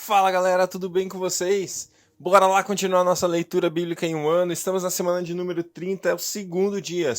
Fala galera, tudo bem com vocês? Bora lá continuar nossa leitura bíblica em um ano. Estamos na semana de número 30, é o segundo dia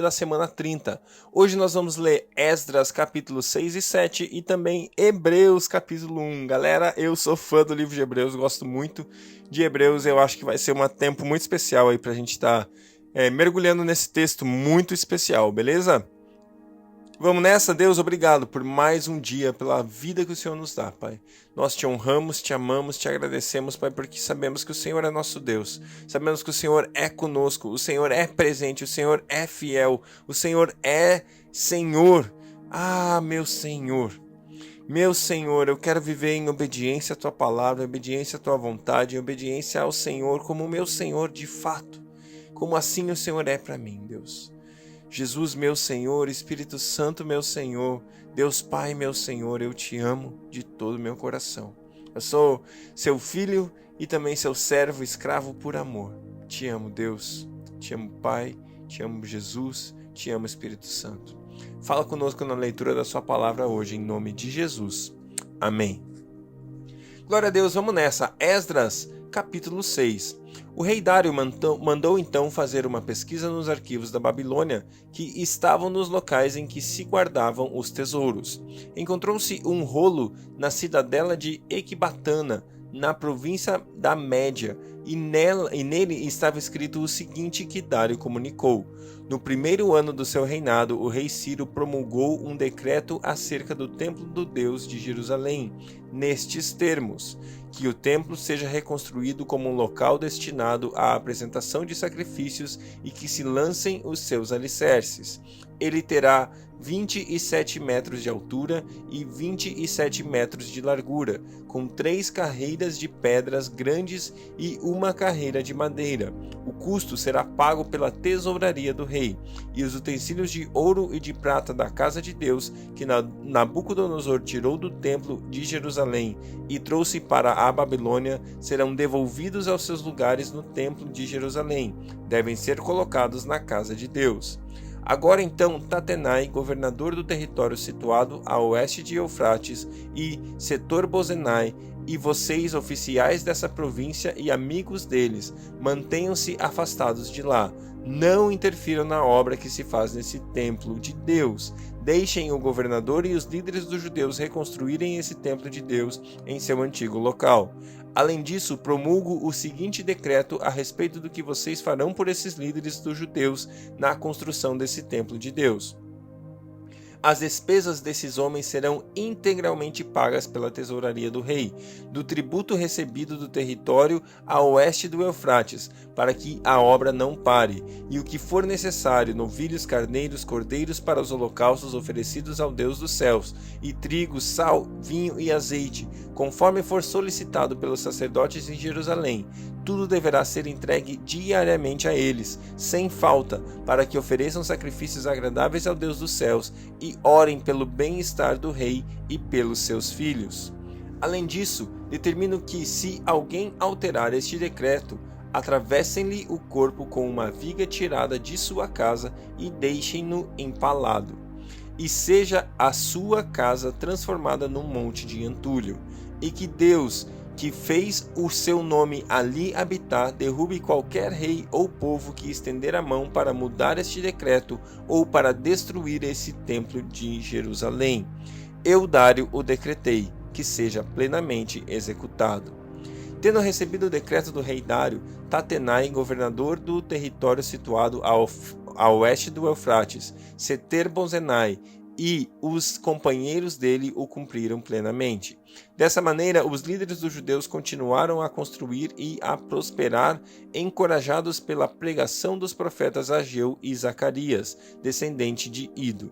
da semana 30. Hoje nós vamos ler Esdras capítulo 6 e 7 e também Hebreus capítulo 1. Galera, eu sou fã do livro de Hebreus, gosto muito de Hebreus. Eu acho que vai ser um tempo muito especial aí pra gente estar mergulhando nesse texto muito especial, beleza? Vamos nessa, Deus, obrigado por mais um dia, pela vida que o Senhor nos dá, Pai. Nós te honramos, te amamos, te agradecemos, Pai, porque sabemos que o Senhor é nosso Deus. Sabemos que o Senhor é conosco, o Senhor é presente, o Senhor é fiel, o Senhor é Senhor. Ah, meu Senhor. Meu Senhor, eu quero viver em obediência à Tua palavra, em obediência à Tua vontade, em obediência ao Senhor como meu Senhor de fato. Como assim o Senhor é para mim, Deus. Jesus, meu Senhor, Espírito Santo, meu Senhor, Deus Pai, meu Senhor, eu te amo de todo o meu coração. Eu sou seu filho e também seu servo, escravo por amor. Te amo, Deus, te amo, Pai, te amo, Jesus, te amo, Espírito Santo. Fala conosco na leitura da sua palavra hoje, em nome de Jesus. Amém. Glória a Deus, vamos nessa. Esdras, capítulo 6. O rei Dário mandou então fazer uma pesquisa nos arquivos da Babilônia, que estavam nos locais em que se guardavam os tesouros. Encontrou-se um rolo na cidadela de Ecbatana, na província da Média, e nele estava escrito o seguinte que Dário comunicou. No primeiro ano do seu reinado, o rei Ciro promulgou um decreto acerca do templo do Deus de Jerusalém, nestes termos: que o templo seja reconstruído como um local destinado à apresentação de sacrifícios e que se lancem os seus alicerces. Ele terá 27 metros de altura e 27 metros de largura, com 3 carreiras de pedras grandes e uma carreira de madeira. O custo será pago pela tesouraria do rei, e os utensílios de ouro e de prata da casa de Deus, que Nabucodonosor tirou do templo de Jerusalém e trouxe para a Babilônia, serão devolvidos aos seus lugares no templo de Jerusalém. Devem ser colocados na casa de Deus. Agora então, Tatenai, governador do território situado a oeste de Eufrates, e Setor-Bozenai, e vocês, oficiais dessa província e amigos deles, mantenham-se afastados de lá. Não interfiram na obra que se faz nesse templo de Deus. Deixem o governador e os líderes dos judeus reconstruírem esse templo de Deus em seu antigo local. Além disso, promulgo o seguinte decreto a respeito do que vocês farão por esses líderes dos judeus na construção desse templo de Deus. As despesas desses homens serão integralmente pagas pela tesouraria do rei, do tributo recebido do território a oeste do Eufrates, para que a obra não pare, e o que for necessário, novilhos, carneiros, cordeiros para os holocaustos oferecidos ao Deus dos céus, e trigo, sal, vinho e azeite, conforme for solicitado pelos sacerdotes em Jerusalém. Tudo deverá ser entregue diariamente a eles, sem falta, para que ofereçam sacrifícios agradáveis ao Deus dos céus e orem pelo bem-estar do rei e pelos seus filhos. Além disso, determino que, se alguém alterar este decreto, atravessem-lhe o corpo com uma viga tirada de sua casa e deixem-no empalado. E seja a sua casa transformada num monte de entulho, e que Deus, que fez o seu nome ali habitar, derrube qualquer rei ou povo que estender a mão para mudar este decreto ou para destruir esse templo de Jerusalém. Eu, Dário, o decretei, que seja plenamente executado. Tendo recebido o decreto do rei Dário, Tatenai, governador do território situado a oeste do Eufrates, Seter-Bozenai, e os companheiros dele o cumpriram plenamente. Dessa maneira, os líderes dos judeus continuaram a construir e a prosperar, encorajados pela pregação dos profetas Ageu e Zacarias, descendente de Ido.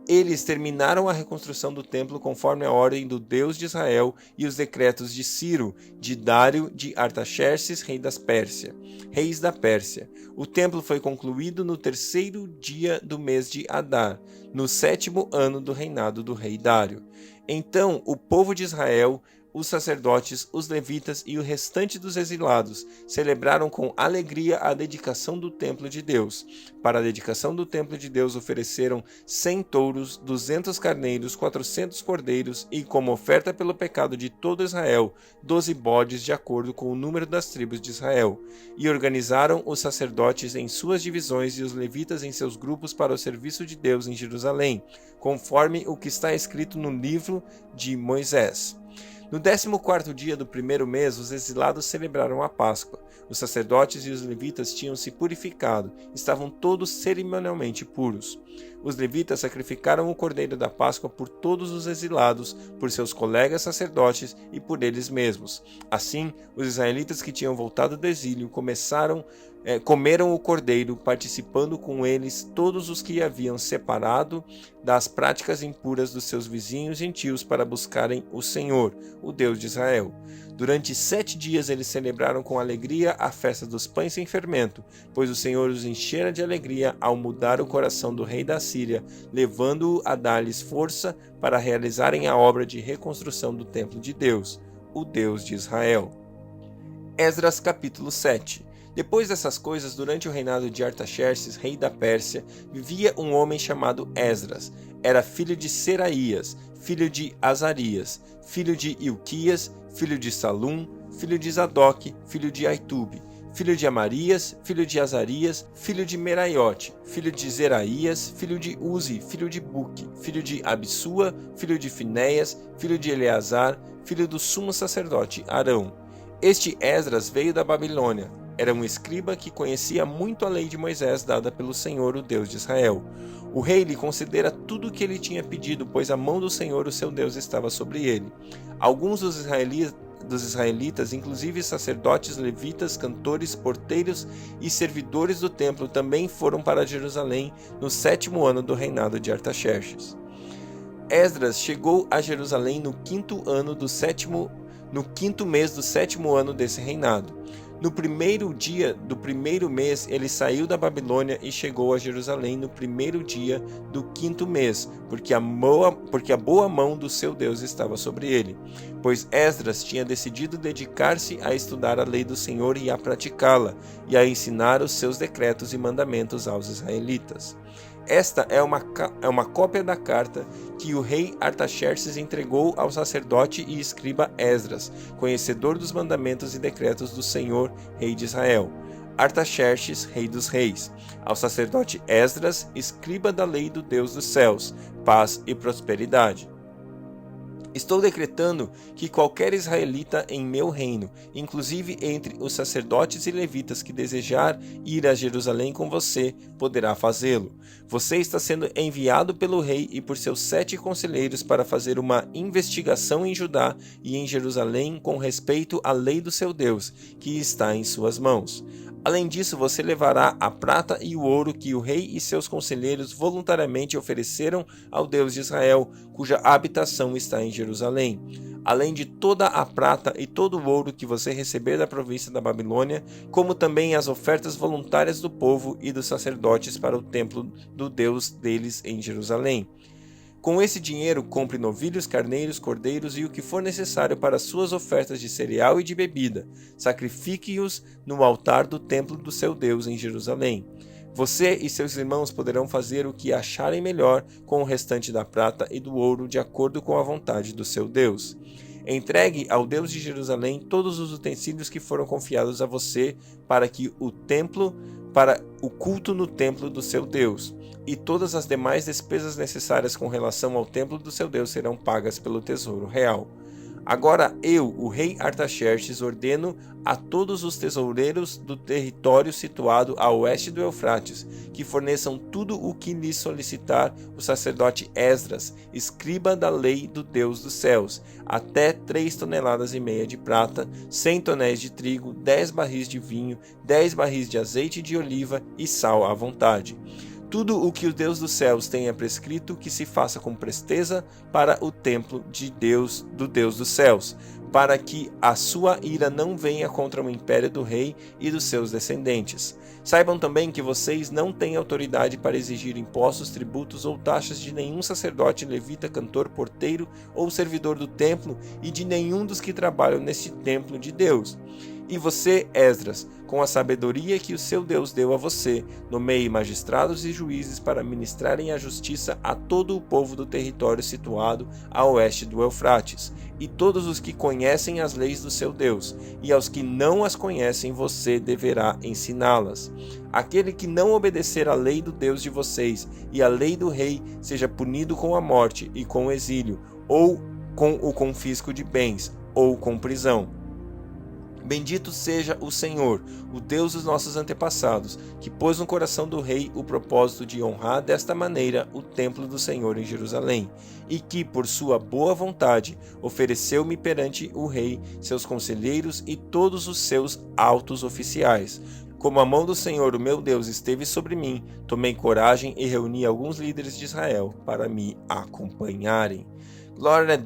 Eles terminaram a reconstrução do templo conforme a ordem do Deus de Israel e os decretos de Ciro, de Dário, de Artaxerxes, reis da Pérsia. O templo foi concluído no 3º dia do mês de Adar, no 7º ano do reinado do rei Dário. Então o povo de Israel os sacerdotes, os levitas e o restante dos exilados celebraram com alegria a dedicação do templo de Deus. Para a dedicação do templo de Deus ofereceram 100 touros, 200 carneiros, 400 cordeiros e, como oferta pelo pecado de todo Israel, 12 bodes de acordo com o número das tribos de Israel. E organizaram os sacerdotes em suas divisões e os levitas em seus grupos para o serviço de Deus em Jerusalém, conforme o que está escrito no livro de Moisés. No 14º dia do primeiro mês, os exilados celebraram a Páscoa. Os sacerdotes e os levitas tinham se purificado, estavam todos cerimonialmente puros. Os levitas sacrificaram o cordeiro da Páscoa por todos os exilados, por seus colegas sacerdotes e por eles mesmos. Assim, os israelitas que tinham voltado do exílio comeram o cordeiro, participando com eles todos os que haviam separado das práticas impuras dos seus vizinhos gentios para buscarem o Senhor, o Deus de Israel. Durante 7 dias eles celebraram com alegria a festa dos pães sem fermento, pois o Senhor os enchera de alegria ao mudar o coração do rei da Síria, levando-o a dar-lhes força para realizarem a obra de reconstrução do templo de Deus, o Deus de Israel. Esdras capítulo 7. Depois dessas coisas, durante o reinado de Artaxerxes, rei da Pérsia, vivia um homem chamado Esdras. Era filho de Seraías, filho de Azarias, filho de Ilquias, filho de Salum, filho de Zadok, filho de Aitube, filho de Amarias, filho de Azarias, filho de Meraiote, filho de Zeraías, filho de Uzi, filho de Buque, filho de Abissua, filho de Finéias, filho de Eleazar, filho do sumo sacerdote Arão. Este Esdras veio da Babilônia. Era um escriba que conhecia muito a lei de Moisés dada pelo Senhor, o Deus de Israel. O rei lhe concedera tudo o que ele tinha pedido, pois a mão do Senhor, o seu Deus, estava sobre ele. Alguns dos israelitas, inclusive sacerdotes, levitas, cantores, porteiros e servidores do templo, também foram para Jerusalém no 7º ano do reinado de Artaxerxes. Esdras chegou a Jerusalém no 5º mês do 7º ano desse reinado. No primeiro dia do primeiro mês, ele saiu da Babilônia e chegou a Jerusalém no primeiro dia do 5º mês, porque a boa mão do seu Deus estava sobre ele. Pois Esdras tinha decidido dedicar-se a estudar a lei do Senhor e a praticá-la, e a ensinar os seus decretos e mandamentos aos israelitas. Esta é uma cópia da carta que o rei Artaxerxes entregou ao sacerdote e escriba Esdras, conhecedor dos mandamentos e decretos do Senhor, rei de Israel. Artaxerxes, rei dos reis. Ao sacerdote Esdras, escriba da lei do Deus dos céus, paz e prosperidade. Estou decretando que qualquer israelita em meu reino, inclusive entre os sacerdotes e levitas que desejar ir a Jerusalém com você, poderá fazê-lo. Você está sendo enviado pelo rei e por seus 7 conselheiros para fazer uma investigação em Judá e em Jerusalém com respeito à lei do seu Deus, que está em suas mãos. Além disso, você levará a prata e o ouro que o rei e seus conselheiros voluntariamente ofereceram ao Deus de Israel, cuja habitação está em Jerusalém. Além de toda a prata e todo o ouro que você receber da província da Babilônia, como também as ofertas voluntárias do povo e dos sacerdotes para o templo do Deus deles em Jerusalém. Com esse dinheiro, compre novilhos, carneiros, cordeiros e o que for necessário para suas ofertas de cereal e de bebida. Sacrifique-os no altar do templo do seu Deus em Jerusalém. Você e seus irmãos poderão fazer o que acharem melhor com o restante da prata e do ouro, de acordo com a vontade do seu Deus. Entregue ao Deus de Jerusalém todos os utensílios que foram confiados a você para o culto no templo do seu Deus. E todas as demais despesas necessárias com relação ao templo do seu Deus serão pagas pelo tesouro real. Agora eu, o rei Artaxerxes, ordeno a todos os tesoureiros do território situado a oeste do Eufrates, que forneçam tudo o que lhes solicitar o sacerdote Esdras, escriba da lei do Deus dos céus, até 3,5 toneladas de prata, 100 tonéis de trigo, 10 barris de vinho, 10 barris de azeite de oliva e sal à vontade. Tudo o que o Deus dos céus tenha prescrito que se faça com presteza para o templo de Deus, do Deus dos céus, para que a sua ira não venha contra o império do rei e dos seus descendentes. Saibam também que vocês não têm autoridade para exigir impostos, tributos ou taxas de nenhum sacerdote, levita, cantor, porteiro ou servidor do templo e de nenhum dos que trabalham neste templo de Deus. E você, Esdras, com a sabedoria que o seu Deus deu a você, nomeie magistrados e juízes para ministrarem a justiça a todo o povo do território situado a oeste do Eufrates, e todos os que conhecem as leis do seu Deus, e aos que não as conhecem você deverá ensiná-las. Aquele que não obedecer à lei do Deus de vocês e à lei do rei seja punido com a morte e com o exílio, ou com o confisco de bens, ou com prisão. Bendito seja o Senhor, o Deus dos nossos antepassados, que pôs no coração do rei o propósito de honrar desta maneira o templo do Senhor em Jerusalém, e que, por sua boa vontade, ofereceu-me perante o rei, seus conselheiros e todos os seus altos oficiais. Como a mão do Senhor, o meu Deus, esteve sobre mim, tomei coragem e reuni alguns líderes de Israel para me acompanharem. Glória a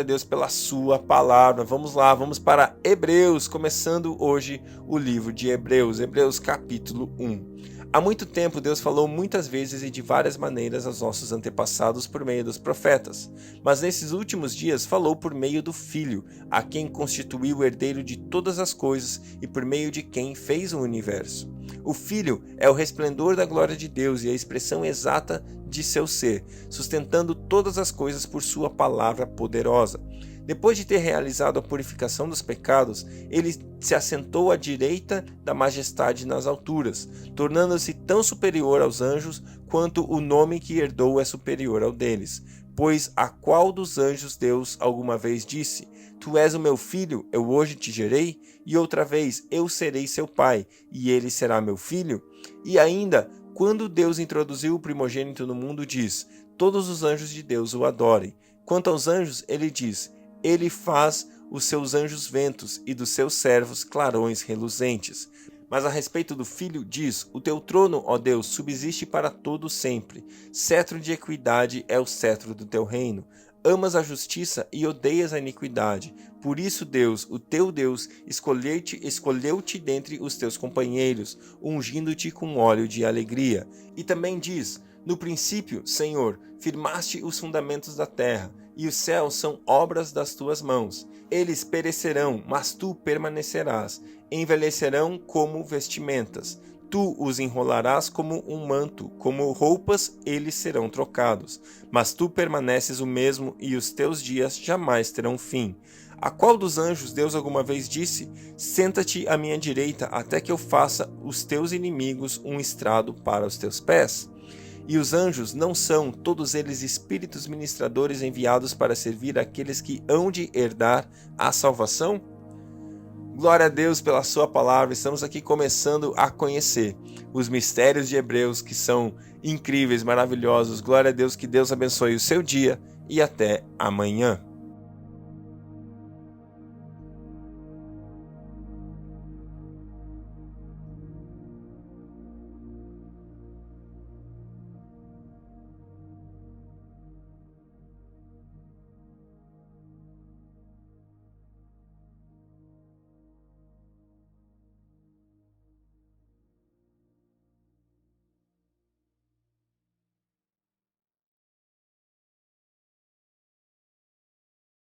Deus pela sua palavra. Vamos lá, vamos para Hebreus, começando hoje o livro de Hebreus, Hebreus capítulo 1. Há muito tempo Deus falou muitas vezes e de várias maneiras aos nossos antepassados por meio dos profetas, mas nesses últimos dias falou por meio do Filho, a quem constituiu o herdeiro de todas as coisas e por meio de quem fez o universo. O Filho é o resplendor da glória de Deus e a expressão exata de seu ser, sustentando todas as coisas por sua palavra poderosa. Depois de ter realizado a purificação dos pecados, ele se assentou à direita da majestade nas alturas, tornando-se tão superior aos anjos quanto o nome que herdou é superior ao deles. Pois a qual dos anjos Deus alguma vez disse: Tu és o meu filho, eu hoje te gerei? E outra vez, eu serei seu pai, e ele será meu filho? E ainda, quando Deus introduziu o primogênito no mundo, diz: Todos os anjos de Deus o adorem. Quanto aos anjos, ele diz: Ele faz os seus anjos ventos e dos seus servos clarões reluzentes. Mas a respeito do Filho diz: O teu trono, ó Deus, subsiste para todo sempre. Cetro de equidade é o cetro do teu reino. Amas a justiça e odeias a iniquidade. Por isso, Deus, o teu Deus, escolheu-te dentre os teus companheiros, ungindo-te com óleo de alegria. E também diz: No princípio, Senhor, firmaste os fundamentos da terra, e os céus são obras das tuas mãos. Eles perecerão, mas tu permanecerás. Envelhecerão como vestimentas. Tu os enrolarás como um manto, como roupas eles serão trocados. Mas tu permaneces o mesmo e os teus dias jamais terão fim. A qual dos anjos Deus alguma vez disse: Senta-te à minha direita até que eu faça os teus inimigos um estrado para os teus pés? E os anjos não são, todos eles, espíritos ministradores enviados para servir aqueles que hão de herdar a salvação? Glória a Deus pela sua palavra. Estamos aqui começando a conhecer os mistérios de Hebreus, que são incríveis, maravilhosos. Glória a Deus, que Deus abençoe o seu dia e até amanhã.